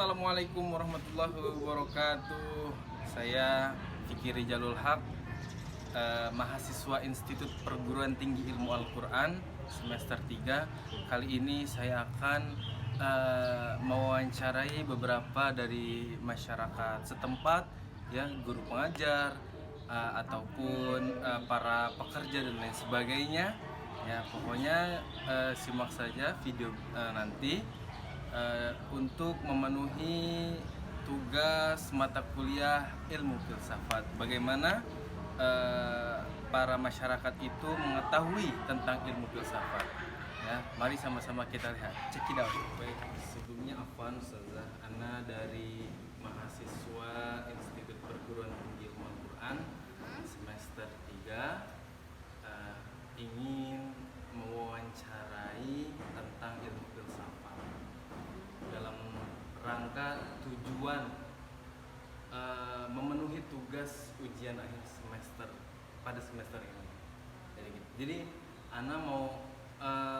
Assalamualaikum warahmatullahi wabarakatuh. Saya Fikri Rijalul Haq, mahasiswa Institut Perguruan Tinggi Ilmu Al-Quran semester 3. Kali ini saya akan mewawancarai beberapa dari masyarakat setempat, ya, guru pengajar ataupun para pekerja dan lain sebagainya. Ya, pokoknya simak saja video nanti untuk memenuhi tugas mata kuliah ilmu filsafat. Bagaimana para masyarakat itu mengetahui tentang ilmu filsafat. Ya, mari sama-sama kita lihat. Check it out. Baik, sebelumnya afwan Ustazah, Ana dari mahasiswa Institut Perguruan Tinggi Ilmu Al-Quran semester 3 ingin mewawancarai tentang ilmu filsafat dalam rangka tujuan memenuhi tugas ujian akhir semester pada semester ini. Jadi Ana mau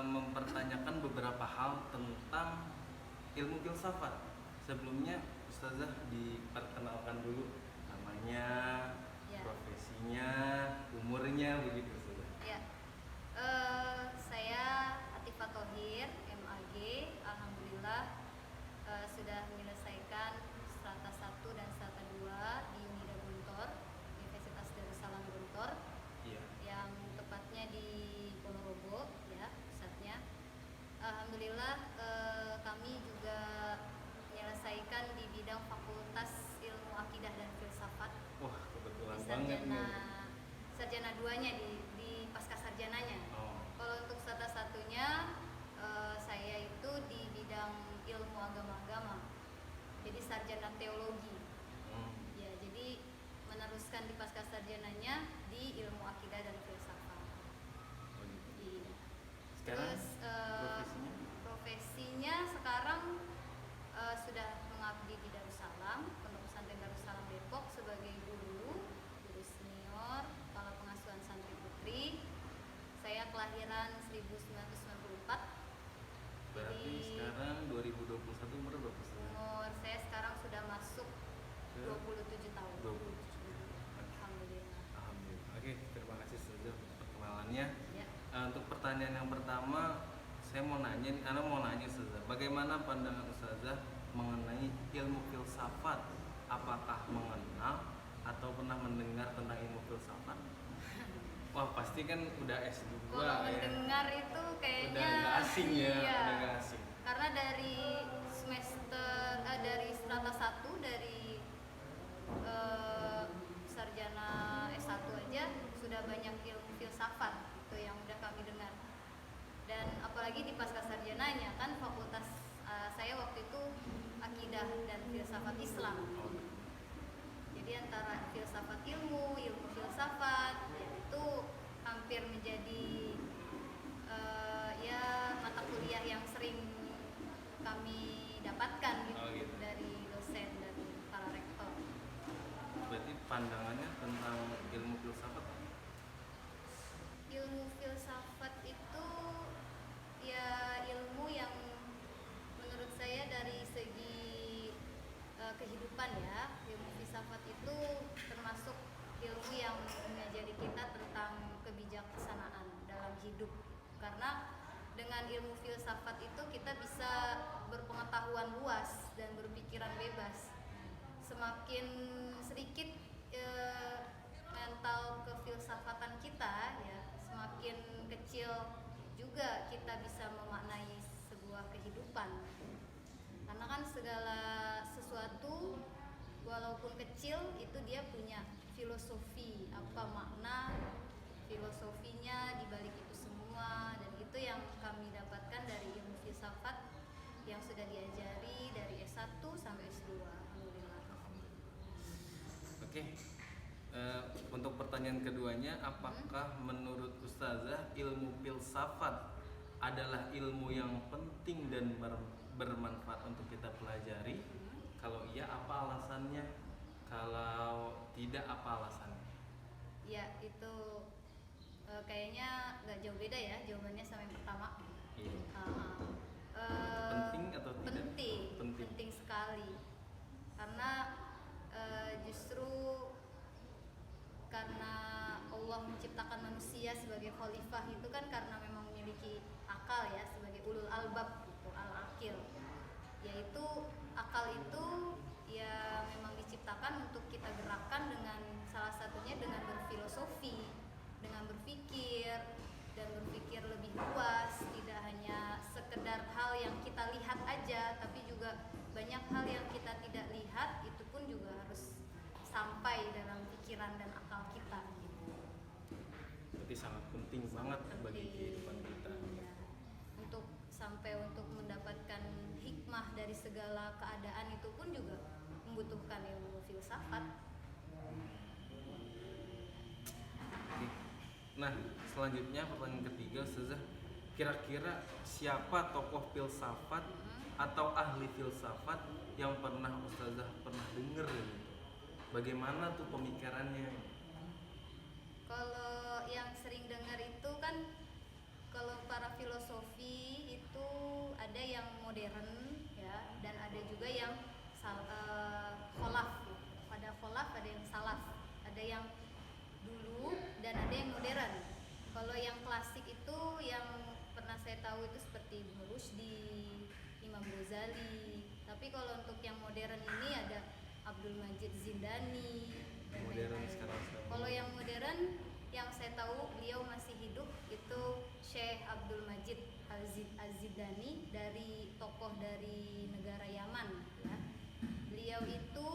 mempertanyakan beberapa hal tentang ilmu filsafat. Sebelumnya Ustazah diperkenalkan dulu namanya, ya, profesinya, umurnya, begitu Ustazah. Ya. Saya Atifah Thohir, MAG, alhamdulillah sudah menyelesaikan strata 1 dan strata 2 di Unida Guntur, Universitas Darussalam Guntur, Iya. yang tepatnya di Ponorogo, ya, pusatnya. Alhamdulillah kami juga menyelesaikan di bidang Fakultas Ilmu Akidah dan Filsafat. Wah, kebetulan Di banget nih. sarjana 2-nya di pasca sarjananya. Kalau untuk strata 1-nya saya itu di bidang ilmu agama-agama, jadi sarjana teologi. Ya, jadi meneruskan di pasca sarjananya di ilmu akidah dan filsafat. Iya. Sekarang Terus profesinya sekarang sudah mengabdi di Darussalam, Pondok Pesantren Darussalam Depok sebagai guru senior, kepala pengasuhan santri putri. Saya kelahiran 1994. Berarti sekarang 2021 umur berapa? Umur saya sekarang sudah masuk 27 tahun. 27. Alhamdulillah. Alhamdulillah. Oke, terima kasih sudah untuk perkenalannya. Ya. Untuk pertanyaan yang pertama, saya mau nanya nih, Ana mau nanya Ustazah, bagaimana pandangan Ustazah mengenai ilmu filsafat? Apakah mengenal atau pernah mendengar tentang ilmu filsafat? Wah, pasti kan udah S2 Kalau ya. mendengar itu kayaknya Udah nggak asing ya, iya. udah nggak asing. Karena dari dari strata 1 dari sarjana S1 aja sudah banyak ilmu filsafat itu yang udah kami dengar. Dan apalagi di pasca sarjananya kan fakultas saya waktu itu akidah dan filsafat Islam. Jadi antara filsafat ilmu filsafat, ya, itu hampir menjadi ya mata kuliah yang sering kami dapatkan gitu, dari dosen dan para rektor. Berarti pandangannya tentang ilmu filsafat? Ilmu filsafat itu ya ilmu yang menurut saya dari segi kehidupan, ya. Ilmu filsafat itu termasuk ilmu yang mengajari kita tentang kebijaksanaan dalam hidup. Karena dengan ilmu filsafat itu kita bisa berpengetahuan luas dan berpikiran bebas. Semakin sedikit mental kefilsafatan kita, ya, semakin kecil juga kita bisa memaknai sebuah kehidupan. Karena kan segala sesuatu walaupun kecil itu dia punya filosofi, apa makna filosofinya di balik itu semua, dan itu yang kami dapatkan dari ilmu filsafat yang sudah diajari dari S1 sampai S2. Alhamdulillah. Oke. Untuk pertanyaan keduanya, apakah menurut Ustazah ilmu filsafat adalah ilmu yang penting dan bermanfaat untuk kita pelajari? Kalau iya, apa alasannya? Kalau tidak, apa alasannya? Ya, itu kayaknya nggak jauh beda ya jawabannya sama yang pertama. Iya. Penting atau tidak? Penting. Penting sekali. Allah menciptakan manusia sebagai khalifah itu kan karena memang memiliki akal ya, sebagai ulul albab gitu, al-akil. Yaitu akal itu ya memang diciptakan untuk kita gerakkan dengan salah satunya dengan berfilosofi, dengan berpikir dan berpikir lebih luas, tidak hanya sekedar hal yang kita lihat aja, tapi juga banyak hal yang kita tidak lihat itu pun juga harus sampai dalam pikiran dan akal kita gitu. Berarti sangat penting banget bagi kehidupan kita. Iya. Untuk sampai untuk mendapatkan hikmah dari segala keadaan itu pun juga membutuhkan ilmu filsafat. Nah, selanjutnya pertanyaan ketiga, Ustazah, kira-kira siapa tokoh filsafat atau ahli filsafat yang pernah Ustazah pernah dengar gitu? Bagaimana tuh pemikirannya? Kalau yang sering dengar itu kan kalau para filosofi itu ada yang modern ya, dan ada juga yang kholaf. Ada kholaf, ada yang salaf, ada yang dulu dan ada yang modern. Kalau yang klasik itu yang pernah saya tahu itu seperti Ibnu Rushdi, Imam Ghazali. Tapi kalau untuk yang modern ini ada Abdul Majid Zindani dan Modern lain-lain. sekarang. Kalau yang modern yang saya tahu beliau masih hidup itu Syekh Abdul Majid Az-Zindani, dari tokoh dari negara Yaman ya. Beliau itu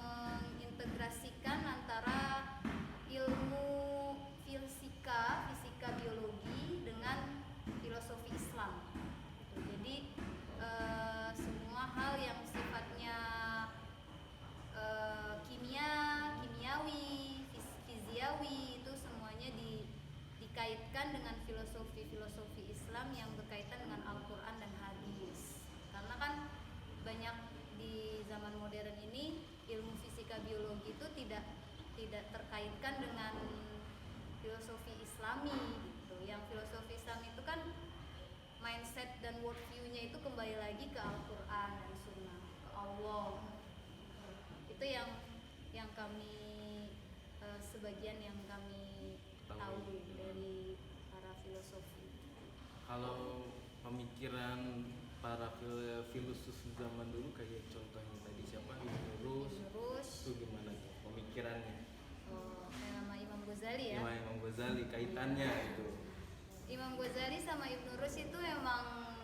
mengintegrasikan antara ilmu fisika biologi dengan filosofi Islam gitu. Jadi semua hal yang sifatnya kimiawi, fiziawi itu semuanya dikaitkan dengan filosofi Islam yang berkaitan dengan Al-Quran dan hadis. Karena kan banyak di zaman modern ini ilmu fisika biologi itu tidak terkaitkan dengan filosofi Islami gitu. Yang filosofi Islam itu kan mindset dan worldview-nya itu kembali lagi ke Al-Quran dan Sunnah, ke Allah. Itu yang kami sebagian yang kami tahu dari para filosofi. Kalau pemikiran para filsuf zaman dulu kayak contohnya tadi siapa? Ibnu Rushd. Itu gimana tuh pemikirannya? Nama Imam Ghazali ya. Imam Ghazali kaitannya itu. Imam Ghazali sama Ibnu Rushd itu emang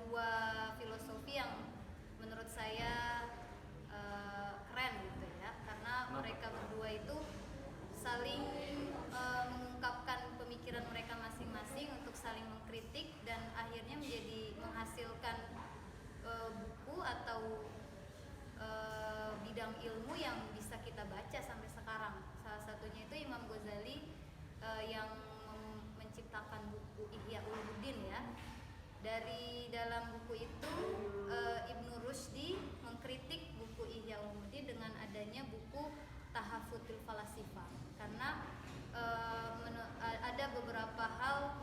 dua filosofi yang menurut saya keren gitu ya, karena mereka berdua itu saling mengungkapkan pemikiran mereka masing-masing untuk saling mengkritik dan akhirnya menghasilkan buku atau bidang ilmu yang bisa kita baca sampai sekarang. Salah satunya itu Imam Ghazali yang menciptakan buku Ihya Ulumuddin ya. Dari dalam buku itu Ibnu Rushdi mengkritik buku Ihya Ulumuddin dengan adanya buku Tahafutul Falasifah, karena ada beberapa hal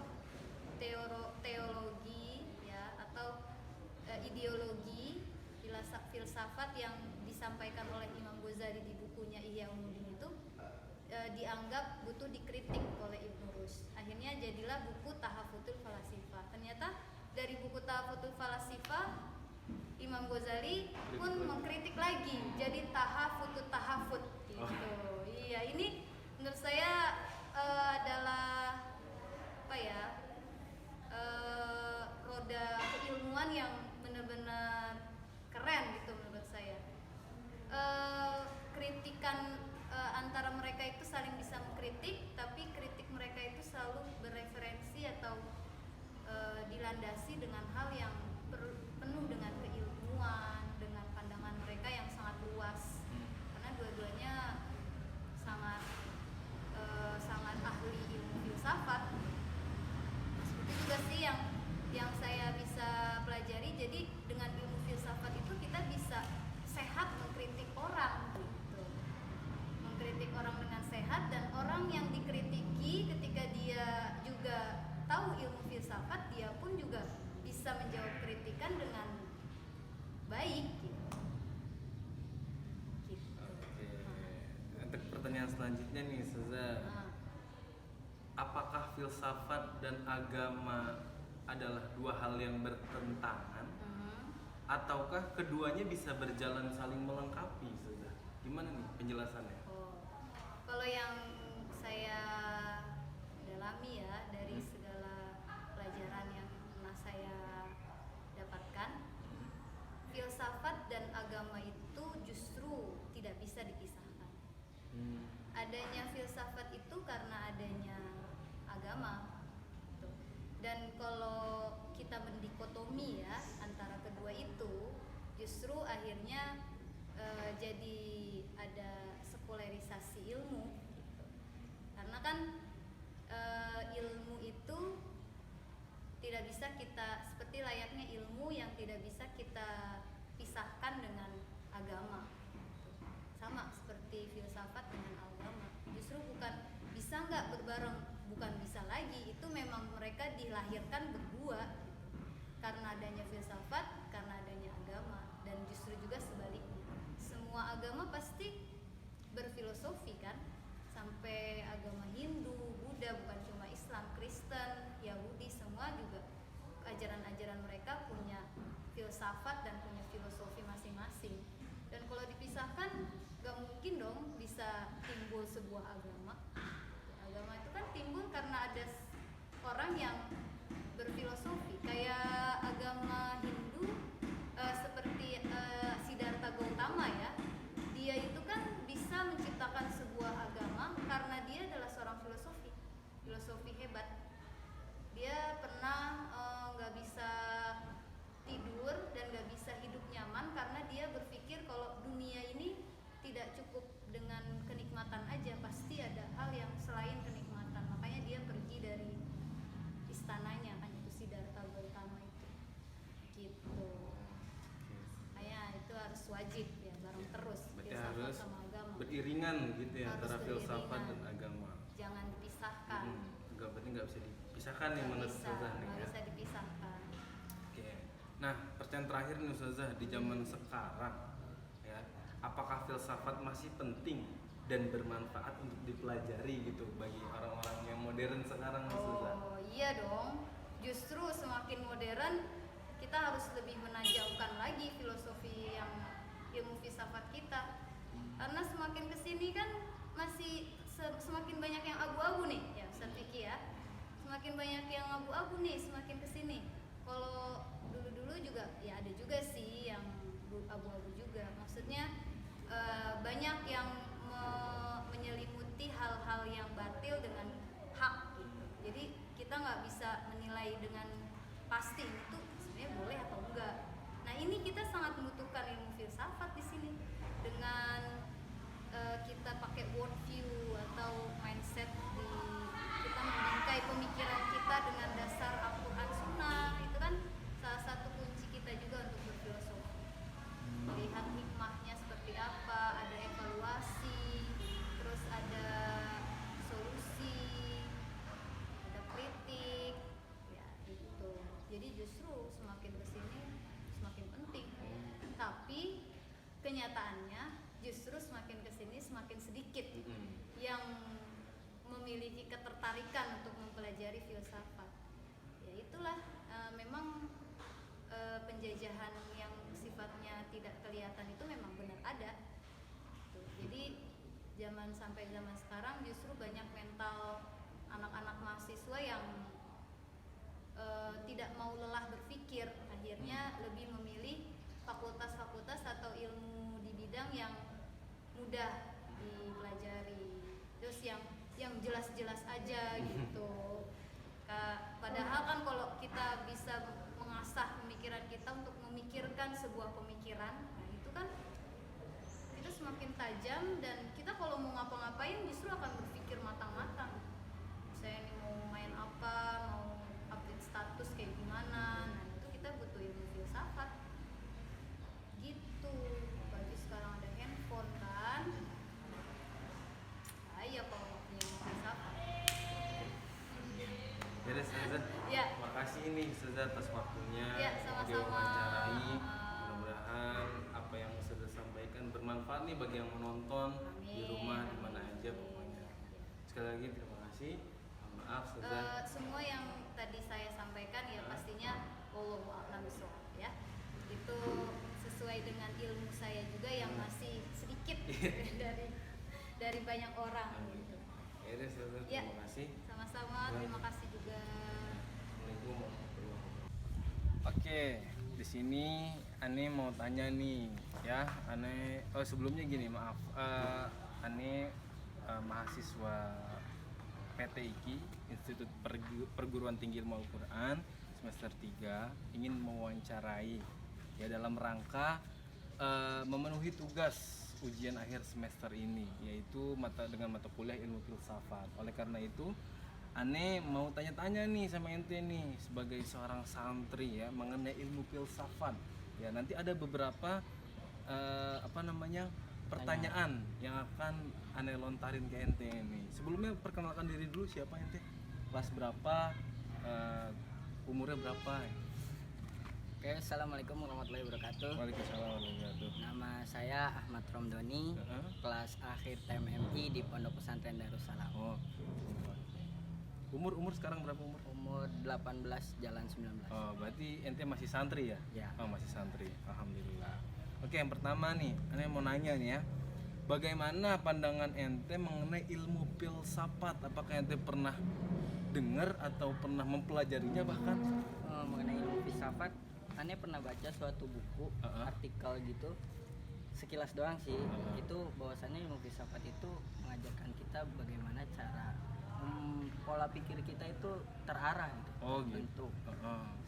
teologi ya atau ideologi filsafat yang disampaikan oleh Imam Ghazali di bukunya Ihya Ulumuddin itu dianggap butuh dikritik oleh Ibnu Rushd. Akhirnya jadilah buku Tahafutul Falasifah. Ternyata dari buku Tahafutul Falasifah Imam Ghazali pun mengkritik lagi jadi Tahafut gitu. Iya, ini menurut saya adalah apa ya? Roda keilmuan yang benar-benar keren gitu menurut saya. Kritikan antara mereka itu saling bisa mengkritik, tapi kritik mereka itu selalu bereferensi atau dilandasi dengan hal yang penuh dengan keilmuan, dengan pandangan mereka yang sangat luas, karena dua-duanya sangat ahli ilmu filsafat. Itu juga sih yang saya bisa pelajari. Jadi dengan ilmu filsafat itu kita bisa sehat mengkritik orang gitu. Mengkritik orang dengan sehat, dan orang yang dikritiki ketika dia juga tahu ilmu filsafat, dia pun juga bisa menjawab kritikan dengan baik gitu. Oke. Untuk pertanyaan selanjutnya nih Ustazah, Nah, apakah filsafat dan agama adalah dua hal yang bertentangan ataukah keduanya bisa berjalan saling melengkapi Ustazah? Gimana nih penjelasannya? oh, kalau yang saya dalami ya dari segala pelajaran yang pernah saya dapatkan, filsafat dan agama itu justru tidak bisa dipisahkan. Adanya filsafat itu karena adanya agama. Gitu. Dan kalau kita mendikotomi ya antara kedua itu, justru akhirnya jadi ada sekularisasi ilmu. Gitu. Karena kan ilmu itu tidak bisa kita, seperti layaknya ilmu yang tidak bisa kita pisahkan dengan agama. Sama seperti filsafat dengan agama, justru bukan bisa nggak berbareng, bukan bisa lagi, itu memang mereka dilahirkan berdua gitu. Karena adanya filsafat, karena adanya agama. Dan justru juga sebaliknya, semua agama pasti berfilosofi kan, sampai agama Hindu, Buddha, bukan cuma Islam, Kristen, Yahudi, semua juga ajaran-ajaran mereka punya filsafat dan punya filosofi masing-masing. Dan kalau dipisahkan, gak mungkin dong bisa timbul sebuah agama. Agama itu kan timbul karena ada orang yang berfilosofi. Kayak agama Hindu, seperti Siddhartha Gautama ya, dia itu kan bisa menciptakan sebuah agama karena dia adalah seorang filosofi hebat. Dia pernah gak bisa tidur dan gak bisa hidup nyaman karena dia berpikir kalau dunia ini tidak cukup dengan kenikmatan aja, pasti ada hal yang selain kenikmatan. Makanya dia pergi dari istananya kan, itu Siddhartha Gautama itu gitu. Makanya itu harus wajib ya, bareng terus Berarti filsafat harus sama agama, beriringan gitu ya, Harus antara filsafat beriringan. dan agama. jangan dipisahkan. Enggak, berarti nggak bisa dipisahkan nih menurut Ustazah nih Nggak ya. bisa dipisahkan. Oke. Nah, pertanyaan terakhir nih Ustazah, di zaman sekarang ya, apakah filsafat masih penting dan bermanfaat untuk dipelajari gitu bagi orang-orang yang modern sekarang Ustazah? Oh iya dong, justru semakin modern kita harus lebih menajamkan lagi filosofi yang ilmu filsafat kita. Karena semakin kesini kan masih semakin banyak yang abu-abu nih ya Ustaz Vicky ya. Semakin banyak yang abu-abu nih semakin kesini. Kalau dulu-dulu juga ya ada juga sih yang abu-abu juga. Maksudnya banyak yang menyelimuti hal-hal yang batil dengan hak gitu. Jadi kita nggak bisa menilai dengan pasti itu sebenarnya boleh atau enggak. Nah ini kita sangat membutuhkan ilmu filsafat di sini dengan kita pakai worldview atau mindset kita membingkai pemikiran kita dengan dasar Al-Quran Sunnah. Itu kan salah satu kunci kita juga untuk berfilosofi, melihat hikmahnya seperti apa, ada evaluasi, terus ada solusi, ada kritik ya gitu. Jadi justru semakin kesini semakin penting, tapi kenyataannya justru semakin kesini semakin sedikit yang memiliki ketertarikan untuk mempelajari filsafat. Ya itulah memang penjajahan yang sifatnya tidak kelihatan itu memang benar ada. Jadi zaman sekarang justru banyak mental anak-anak mahasiswa yang tidak mau lelah berpikir, akhirnya lebih memilih fakultas-fakultas atau ilmu di bidang yang mudah dipelajari, terus yang jelas-jelas aja gitu. Padahal kan kalau kita bisa mengasah pemikiran kita untuk memikirkan sebuah pemikiran, nah itu kan kita semakin tajam dan kita kalau mau ngapa-ngapain justru akan berpikir matang-matang. Saya ini mau main apa, mau update status kayak gimana, nah itu kita butuh ilmu filsafat gitu. Apalagi sekarang ada handphone kan, ayo kalau mau punya ilmu filsafat. Ya udah Ustazah, Ya. makasih nih Ustazah atas waktunya Ya, sama-sama. diwawancarai. Mudah-mudahan apa yang Ustazah sampaikan bermanfaat nih bagi yang menonton di Amin. rumah di mana aja. aja pokoknya. Sekali lagi terima kasih. Maaf Ustazah. Semua yang tadi saya sampaikan ya pastinya wallahu a'lam bishawab ya. Itu sesuai dengan ilmu saya juga yang masih sedikit dari banyak orang gitu. Ya udah Ustazah, Ya, terima kasih. sama-sama, terima kasih juga. Assalamualaikum warahmatullahi wabarakatuh. Oke, di sini Ane mau tanya nih, ya. Sebelumnya gini, maaf. Ane mahasiswa PT IKI, Institut Perguruan Tinggi Ilmu Al-Quran, semester 3, ingin mewawancarai ya dalam rangka memenuhi tugas ujian akhir semester ini, yaitu dengan mata kuliah ilmu filsafat. Oleh karena itu Ane mau tanya-tanya nih sama ente nih sebagai seorang santri ya mengenai ilmu filsafat. Ya nanti ada beberapa pertanyaan yang akan Ane lontarin ke ente nih. Sebelumnya perkenalkan diri dulu, siapa ente? Kelas berapa? Umurnya berapa? Oke, assalamualaikum warahmatullahi wabarakatuh. Waalaikumsalam warahmatullahi wabarakatuh. Nama saya Ahmad Romdoni, kelas akhir TMMI di Pondok Pesantren Darussalam. Oh. Umur sekarang berapa umur? Umur 18 jalan 19. Oh, berarti ente masih santri ya? Ya. Oh, masih santri. Alhamdulillah. Oke, yang pertama nih, Ane mau nanya nih ya. Bagaimana pandangan ente mengenai ilmu filsafat? Apakah ente pernah dengar atau pernah mempelajarinya bahkan? Mengenai ilmu filsafat, Ane pernah baca suatu buku, artikel gitu, sekilas doang sih. Itu bahwasannya ilmu filsafat itu mengajarkan kita bagaimana cara pola pikir kita itu terarah gitu. Oh gitu. Bentuk.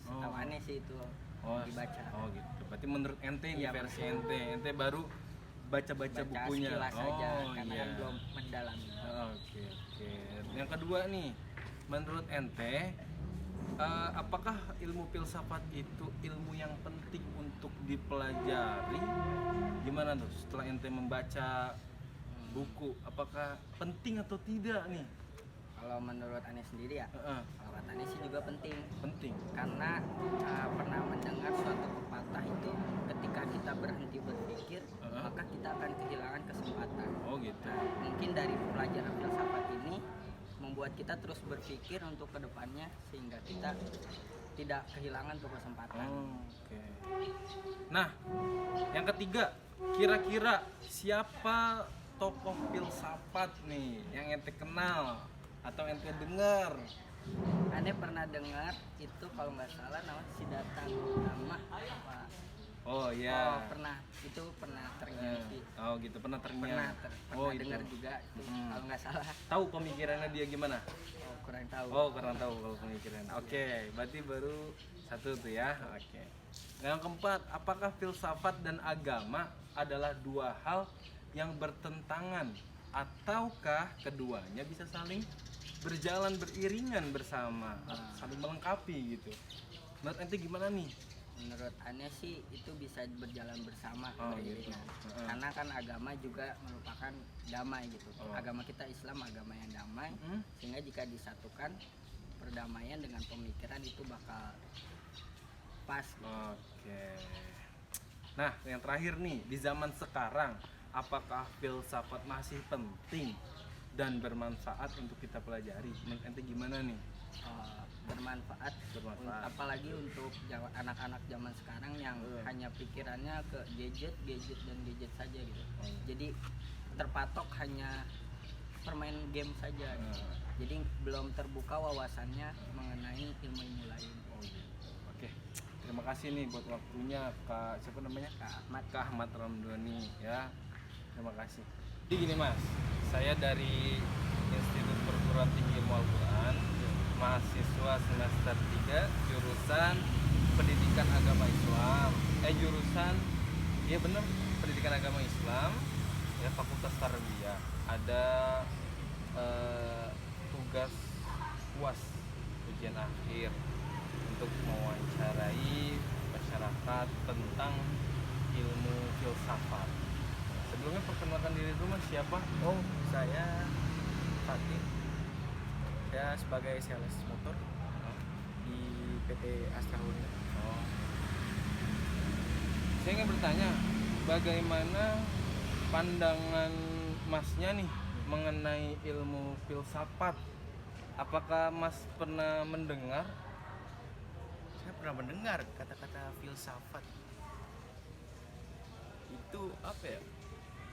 Setahu Ane sih itu dibaca. Oh gitu. Berarti menurut ente nih Iya, versi betul. ente baru baca bukunya. Sekilas saja, karena iya. kan belum mendalami. Oke. Yang kedua nih, menurut ente apakah ilmu filsafat itu ilmu yang penting untuk dipelajari? Gimana tuh setelah ente membaca buku, apakah penting atau tidak nih? Kalau menurut Ane sendiri ya, kalau kata Ane sih juga penting. Karena pernah mendengar suatu pepatah itu, ketika kita berhenti berpikir, maka kita akan kehilangan kesempatan. Oh gitu. Mungkin dari pelajaran filsafat ini membuat kita terus berpikir untuk kedepannya, sehingga kita tidak kehilangan tuh kesempatan. Oke. Nah, yang ketiga, kira-kira siapa tokoh filsafat nih yang ente kenal atau ente dengar? Ane pernah dengar itu, kalau nggak salah namanya Siddhartha Gautama apa? Oh iya. Pernah, itu pernah terngiang sih. Oh gitu, pernah terngiang. Pernah dengar juga itu, kalau nggak salah. Tahu pemikirannya dia gimana? Kurang tahu. Oh kurang tahu kalau pemikirannya. Oke, berarti baru satu tuh ya. Oke. Yang keempat, apakah filsafat dan agama adalah dua hal yang bertentangan ataukah keduanya bisa saling berjalan beriringan bersama, saling melengkapi gitu? Menurut ente gimana nih? Menurut Ane sih itu bisa berjalan bersama, Gitu. beriringan. Karena kan agama juga merupakan damai gitu. Agama kita Islam agama yang damai, sehingga jika disatukan perdamaian dengan pemikiran itu bakal pas. Oke. Nah, yang terakhir nih, di zaman sekarang apakah filsafat masih penting dan bermanfaat untuk kita pelajari? Menurut ente gimana nih? Bermanfaat. Apalagi untuk anak-anak zaman sekarang yang hanya pikirannya ke gadget saja gitu. Jadi terpatok hanya permain game saja gitu. Jadi belum terbuka wawasannya mengenai ilmu-ilmu lain. Oke. Terima kasih nih buat waktunya Kak, siapa namanya? Kak Ahmad Romdoni ya. Terima kasih. Jadi gini Mas, saya dari Institut Perguruan Tinggi Ilmu Al-Quran, mahasiswa semester 3 jurusan Pendidikan Agama Islam. Iya bener, Pendidikan Agama Islam ya, Fakultas Tarbiyah. Ada tugas UAS, ujian akhir, untuk mewawancarai masyarakat tentang ilmu filsafat. Sebelumnya perkenalkan diri dulu Mas, siapa? Oh, saya Fatih. Saya sebagai sales motor di PT Astra Honda. Saya ingin bertanya, bagaimana pandangan Masnya nih mengenai ilmu filsafat. Apakah Mas pernah mendengar? Saya pernah mendengar kata-kata filsafat. Itu apa ya?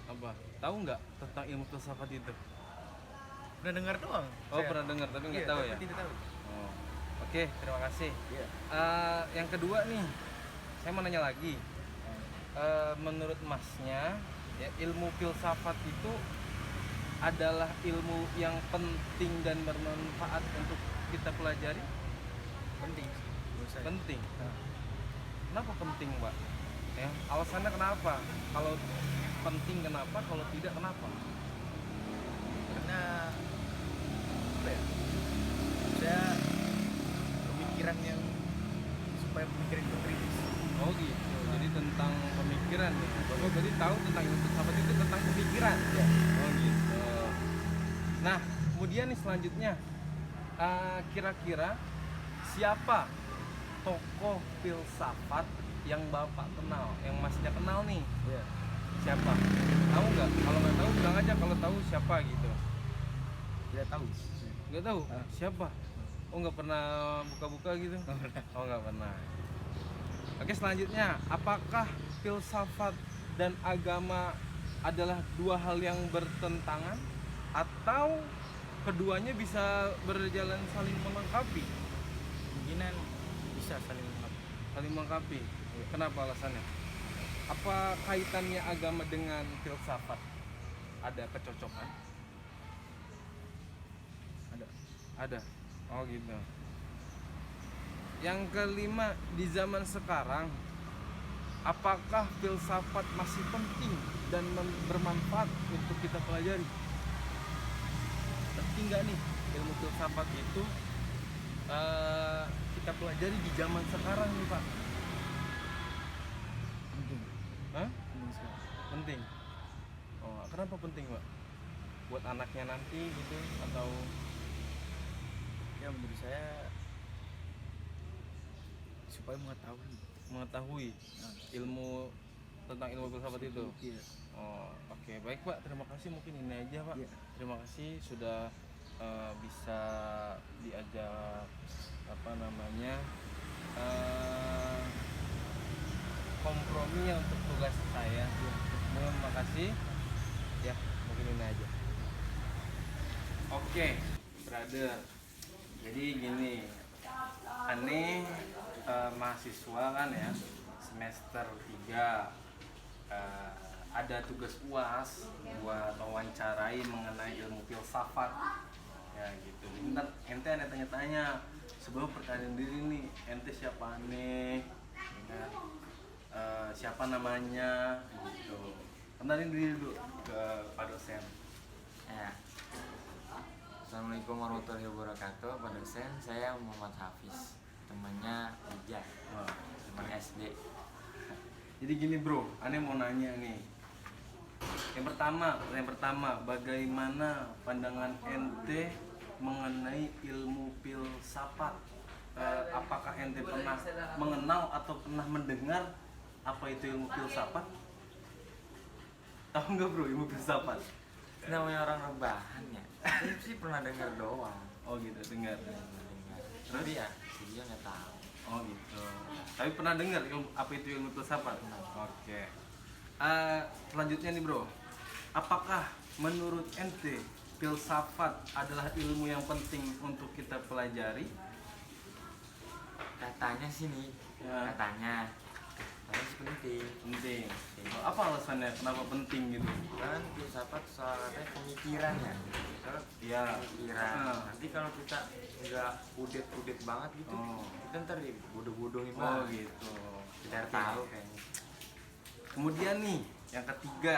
Apa? Tahu nggak tentang ilmu filsafat itu? Pernah dengar doang. Oh, pernah dengar tapi nggak Iya, tahu tapi ya. Tidak tahu. Oh. Oke, terima kasih. Iya. Yang kedua nih, saya mau nanya lagi. Menurut Masnya, ya, ilmu filsafat itu adalah ilmu yang penting dan bermanfaat untuk kita pelajari? Penting sih menurut saya. Penting. Nah, Kenapa penting, Mbak? Ya, alasannya kenapa? Kalau penting kenapa? Kalau tidak kenapa? karena apa ya? Saya pemikiran yang supaya pemikiran itu kritis. Oh gitu. Jadi tentang pemikiran ya. Bapak berarti tahu tentang ilmu filsafat itu tentang pemikiran. Ya. Oh gitu. Nah, kemudian nih selanjutnya, kira-kira siapa tokoh filsafat yang Bapak kenal, yang Masnya kenal nih? Iya. Siapa? Tahu nggak? Kalau nggak tahu bilang aja, kalau tahu siapa gitu. Tidak tahu. Nggak tahu? Ah. Siapa? Oh nggak pernah buka-buka gitu? Oh nggak pernah. Oke, selanjutnya, apakah filsafat dan agama adalah dua hal yang bertentangan atau keduanya bisa berjalan saling melengkapi? Kemungkinan bisa saling melengkapi. Saling melengkapi. Kenapa alasannya? Apa kaitannya agama dengan filsafat? Ada kecocokan? Ada. Ada. Oh gitu. Yang kelima, di zaman sekarang, apakah filsafat masih penting dan bermanfaat untuk kita pelajari? Penting nggak nih ilmu filsafat itu kita pelajari di zaman sekarang nih Pak? Penting. Hah? Penting sekali. Penting. Oh, kenapa penting Pak? Buat anaknya nanti gitu atau Ya menurut saya supaya mengetahui ilmu tentang ilmu filsafat itu? Iya. Oh, oke. Baik Pak, terima kasih, mungkin ini aja Pak. Iya. Terima kasih sudah bisa diajak kompromi untuk tugas saya. Terima kasih. Ya, mungkin ini aja. Oke, brother. Jadi gini, aneh mahasiswa kan ya, semester 3 ada tugas UAS buat wawancarai mengenai ilmu filsafat ya gitu. Bentar, ente ada tanya-tanya sebelum perkenalin diri nih, ente siapa nih ya, siapa namanya gitu. Kenalin diri dulu ke Pak dosen. Ya. Assalamualaikum warahmatullahi wabarakatuh. Pak dosen, saya Muhammad Hafiz, temannya Ija, Wah, teman SD. jadi gini bro, aneh mau nanya nih. Yang pertama, bagaimana pandangan ente mengenai ilmu filsafat? Apakah ente pernah mengenal atau pernah mendengar apa itu ilmu filsafat? Tahu nggak bro ilmu filsafat? Namanya orang rebahan ya. Saya sih pernah dengar doang. Oh gitu, dengar. Tapi ya, dia nggak tahu. Oh gitu. Tapi pernah dengar apa itu ilmu filsafat? Oke. Selanjutnya nih bro, apakah menurut ente filsafat adalah ilmu yang penting untuk kita pelajari? Katanya sih nih, Ya. katanya sih penting. Penting. Apa alasannya kenapa penting gitu? Kan filsafat soalnya pemikiran ya. Soalnya Ya. pemikiran. Ah. Nanti kalau kita nggak udet banget gitu, Oh. kita ntar bodoh-bodohin Oh banget. gitu. Kita Oke. tahu kayaknya. Kemudian nih, yang ketiga,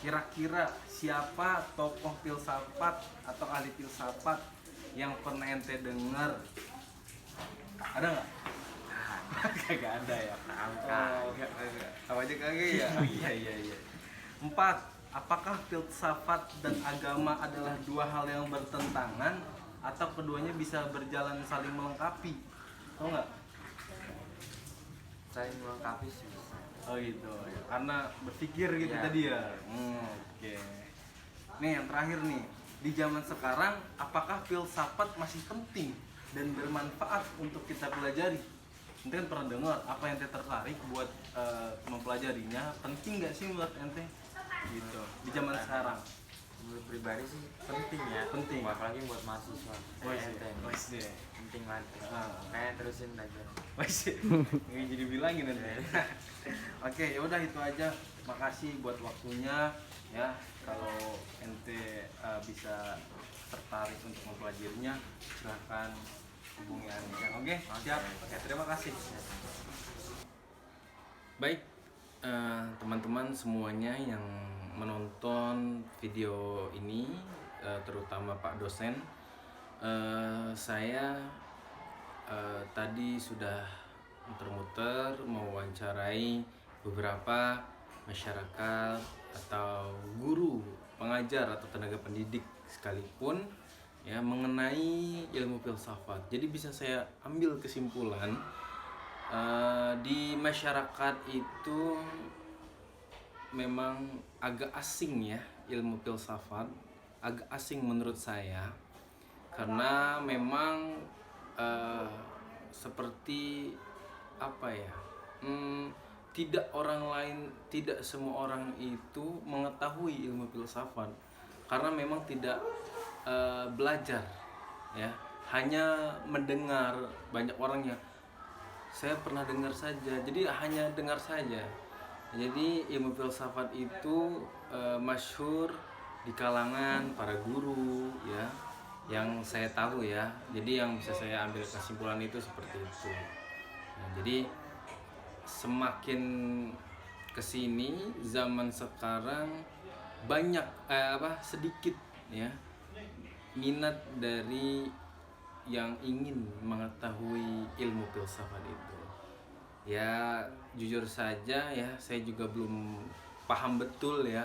kira-kira siapa tokoh filsafat atau ahli filsafat yang pernah ente dengar? Ada nggak? Kagak ada ya. Oh, kagak. Apa aja kagak ya? Iya. 4. Apakah filsafat dan agama adalah dua hal yang bertentangan atau keduanya bisa berjalan saling melengkapi? Tahu nggak? Saling melengkapi sih bisa. Oh gitu, ya. Karena berpikir gitu Iya. tadi ya. Oke. Nih yang terakhir nih, di zaman sekarang apakah filsafat masih penting dan bermanfaat untuk kita pelajari? Ente kan pernah dengar, apa yang ente tertarik buat mempelajarinya, penting nggak sih menurut ente? Gitu, di zaman sekarang. Menurut pribadi sih penting ya. Penting. Apalagi buat mahasiswa. Wes, Penting banget. Ah. Kayak terusin aja. Wes, ini jadi bilangin ente. Oke, ya udah itu aja. Makasih buat waktunya ya. Kalau ente bisa tertarik untuk mempelajarinya, silahkan hubungi Anda. Oke, siap. Oke, terima kasih. Baik, teman-teman semuanya yang menonton video ini, terutama Pak dosen, saya tadi sudah muter-muter mewawancarai beberapa masyarakat atau guru, pengajar atau tenaga pendidik sekalipun ya mengenai ilmu filsafat. Jadi bisa saya ambil kesimpulan di masyarakat itu memang agak asing ya ilmu filsafat, agak asing menurut saya karena memang seperti apa ya, tidak semua orang itu mengetahui ilmu filsafat karena memang tidak belajar ya, hanya mendengar. Banyak orangnya saya pernah dengar saja, jadi hanya dengar saja. Jadi ilmu filsafat itu masyhur di kalangan para guru ya, yang saya tahu ya. Jadi yang bisa saya ambil kesimpulan itu seperti itu. Nah, jadi semakin kesini zaman sekarang banyak sedikit ya minat dari yang ingin mengetahui ilmu filsafat itu. Ya jujur saja ya, saya juga belum paham betul ya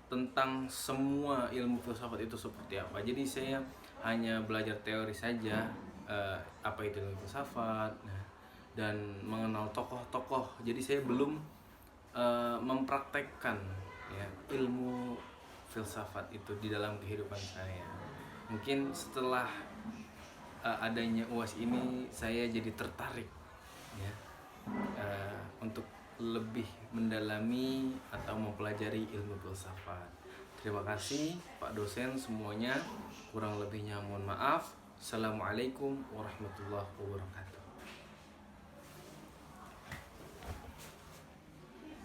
tentang semua ilmu filsafat itu seperti apa. Jadi saya hanya belajar teori saja, apa itu ilmu filsafat, dan mengenal tokoh-tokoh. Jadi saya belum mempraktekkan ya ilmu filsafat itu di dalam kehidupan saya. Mungkin setelah adanya UAS ini saya jadi tertarik ya untuk lebih mendalami atau mempelajari ilmu filsafat. Terima kasih Pak dosen semuanya. Kurang lebihnya mohon maaf. Assalamualaikum warahmatullahi wabarakatuh.